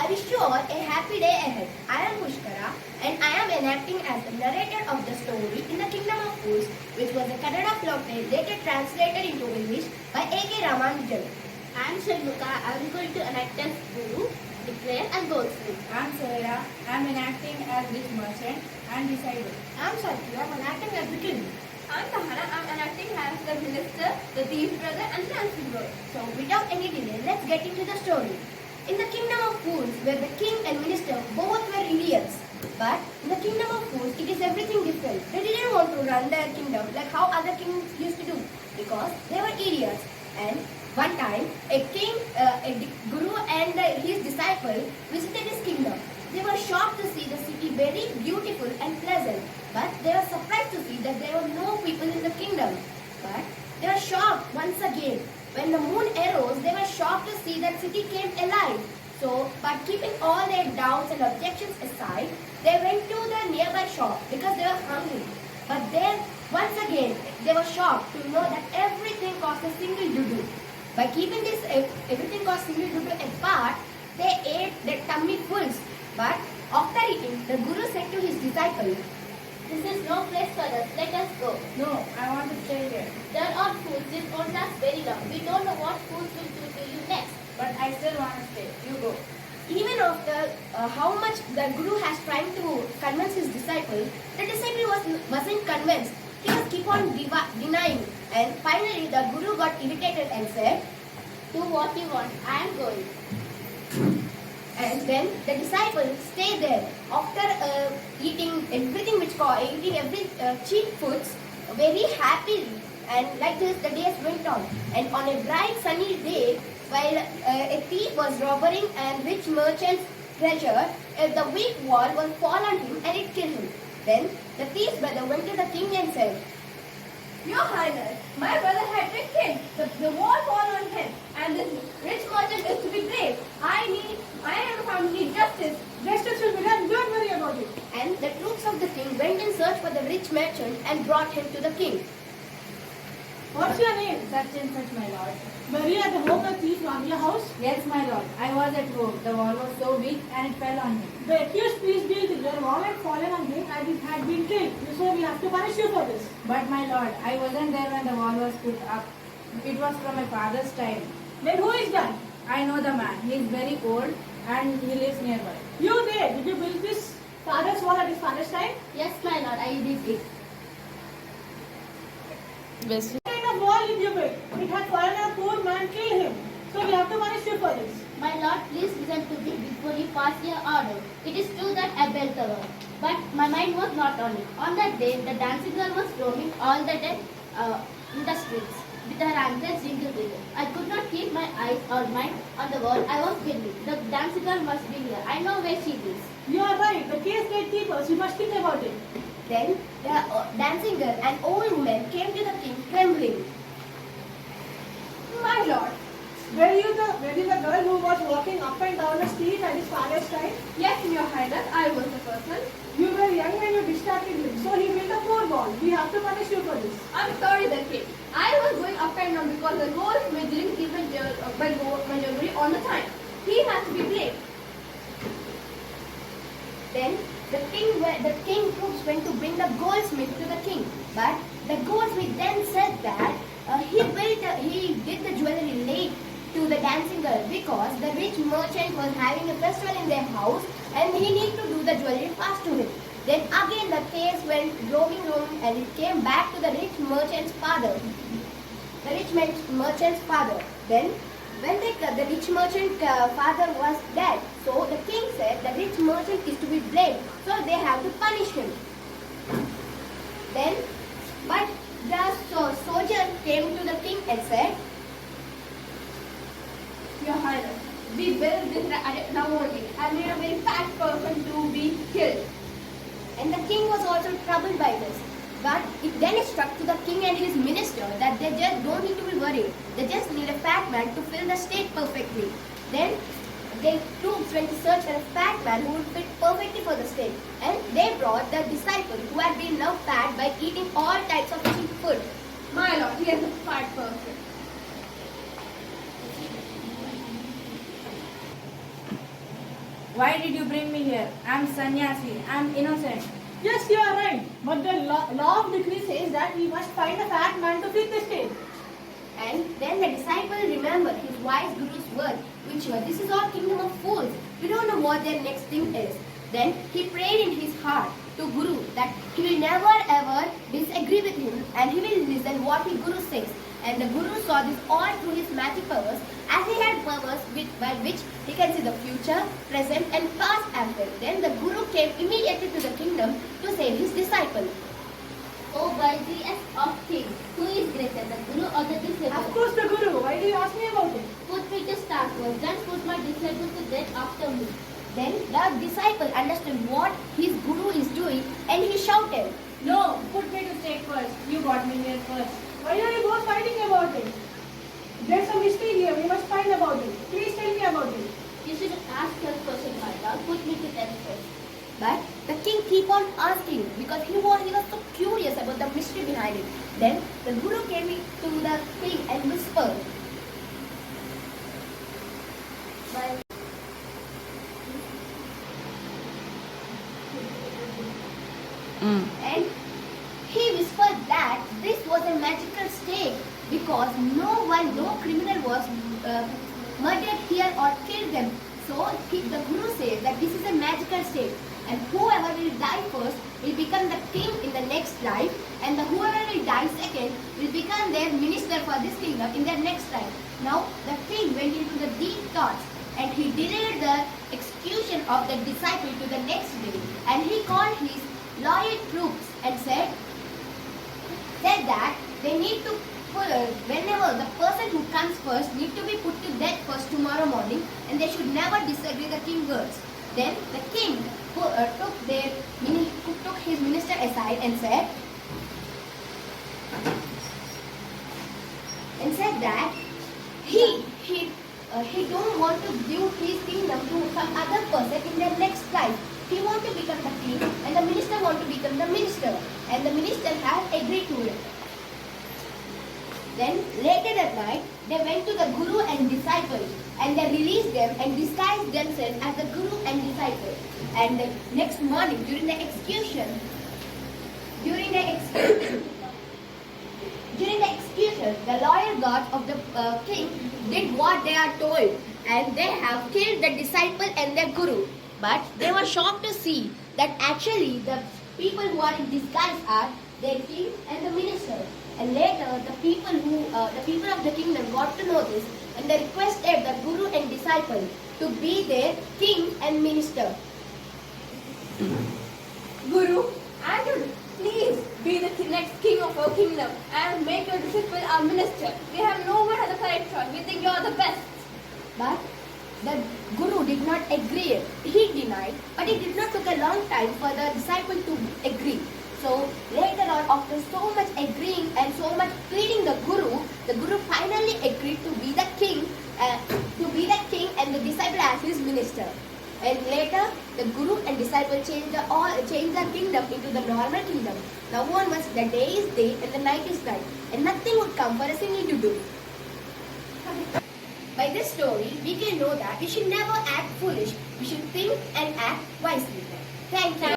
I wish you all a happy day ahead. I am Pushkara and I am enacting as the narrator of the story in the Kingdom of Fools, which was a Kannada folktale later translated into English by A.K. Ramanujan. I am Shanmuka. I am going to enact as Guru, Declare and Goldsmith. I am Sohera. I am enacting as rich merchant and disciple. I am Satya. I am enacting as the king. I am Tahana. I am enacting as the minister, the thief brother and the dancing girl. So without any delay, let's get into the story. In the Kingdom of Fools, where the king and minister both were idiots. But in the Kingdom of Fools, it is everything different. They didn't want to run their kingdom like how other kings used to do because they were idiots. And one time, a guru and his disciple visited his kingdom. They were shocked to see the city very beautiful and pleasant. But they were surprised to see that there were no people in the kingdom. But they were shocked once again. When the moon arose, they were shocked to see that city came alive. So, but keeping all their doubts and objections aside, they went to the nearby shop because they were hungry. But then, once again, they were shocked to know that everything cost a single dudu. By keeping this everything cost single dudu apart, they ate their tummy fulls. But after eating, the Guru said to his disciple, This is no place for us. Let us go. No, I want to stay here. There are fools. This won't last very long. We don't know what fools will do to you next. But I still want to stay. You go. even after how much the Guru has tried to convince his disciple, the disciple wasn't convinced. He was keep on denying. And finally the Guru got irritated and said, Do what you want. I am going. and then the disciple stayed there. After eating everything eating every cheap foods very happily, and like this the days went on. And on a bright sunny day, while a thief was robbing and rich merchant's treasure, the weak wall was fall on him and it killed him. Then the thief's brother went to the king and said, Your Highness, my brother had been killed. The wall fall on him, and this rich merchant is to be blamed. I and my family need justice. Justice will be done, don't worry about it. and the troops of the king went in search for the rich merchant and brought him to the king. What's your name? Such and such, my lord. Were you at the home of thief on your house? Yes, my lord. I was at home. The wall was so weak and it fell on him. The accused priest believed your wall had fallen on him and it had been killed. So we have to punish you for this. But my lord, I wasn't there when the wall was put up. It was from my father's time. Then who is that? I know the man. He is very old and he lives nearby. You there. Did you build this father's wall at his father's time? Yes, my lord, I did it. What kind of wall did you build? It had fallen on a poor man, killed him. So we have to punish you for this. My lord, please listen to me before you pass your order. It is true that I built the wall, but my mind was not on it. On that day, the dancing girl was roaming all the day in the streets with her ankles jingle. I could not keep my eyes or mind on the wall I was building. The dancing girl must be here. I know where she is. You are right. The case gatekeepers, you must think about it. Then the dancing girl and old woman came to the king trembling. My lord, were you the girl who was walking up and down the street at his father's time? Yes, your highness, I was the person. You were young when you distracted him, so he built a poor wall. We have to punish you for this. I'm sorry, the king. I was going up and down because the goldsmith didn't keep my jewelry on the time. He has to be blamed. Then the king troops went to bring the goldsmith to the king. But the goldsmith then said that he did the jewelry late to the dancing girl because the rich merchant was having a festival in their house and he needed to do the jewelry fast to him. Then again the case went roaming and it came back to the rich merchant's father. Then when the rich merchant father was dead, so the king said the rich merchant is to be blamed, so they have to punish him. Then, but the soldier came to the king and said, Your highness, we built this now only. I made a very fat person to be killed. and the king was also troubled by this. But then it struck to the king and his minister that they just don't need to be worried. They just need a fat man to fill the state perfectly. Then the troops went to search for a fat man who would fit perfectly for the state. And they brought the disciple who had been now fat by eating all types of cheap food. My lord, he is a fat person. Why did you bring me here? I am sannyasi. I am innocent. Yes, you are right. But the law of decree says that we must find a fat man to feed the state. And then the disciple remembered his wise guru's word, which was, "This is all kingdom of fools. We don't know what their next thing is." Then he prayed in his heart to Guru that he will never ever disagree with him and he will listen what his Guru says. And the Guru saw this all through his magic powers, as he had powers by which he can see the future, present and past as well. Then the Guru came immediately to the kingdom to save his disciple. O wisest of kings, who is greater, the Guru or the Of disciple? course, the Guru. Why do you ask me about it? Put me to start first, then put my disciple to death after me. Then the disciple understood what his Guru is doing and he shouted, No, put me to stake first. You got me here first. Why are you both fighting about it? There's a mystery here. We must find about it. Please tell me about it. You should ask your question, my lord. Put me to death first. But the king keep on asking because he was so curious about the mystery behind it. Then the Guru came to the king and whispered, But and he whispered that this was a magical stake because no criminal was murdered here or killed them. So the Guru says that this is a magical stake, and whoever will die first will become the king in the next life, and whoever will die second will become their minister for this kingdom in their next life. Now the king went into the deep thoughts, and he delayed the execution of the disciple to the next day, and he called his loyal troops and said that they need to whenever the person who comes first need to be put to death first tomorrow morning, and they should never disagree the king's words. Then the king took his minister aside and said that he don't want to give his kingdom to some other person in their next life. He want to become the king and the minister want to become the minister, and the minister has agreed to it. Then later that night they went to the Guru and disciple, and they released them and disguised themselves as the Guru and disciple. And the next morning during the execution, the loyal guards of the king did what they are told, and they have killed the disciple and their Guru. But they were shocked to see that actually the people who are in disguise are their king and the minister. And later the people of the kingdom got to know this, and they requested the Guru and disciple to be their king and minister. Guru, and to please be the next king of our kingdom and make your disciple our minister. We have no one has a correct choice. We think you are the best. But the Guru did not agree. He denied, but it did not take a long time for the disciple to agree. So later on, after so much agreeing and so much pleading the Guru finally agreed to be the king and the disciple as his minister. And later, the Guru and disciple changed the kingdom into the normal kingdom. Now onwards, the day is day and the night is night, and nothing would come for a single to do. By this story, we can know that we should never act foolish. We should think and act wisely. Thank you.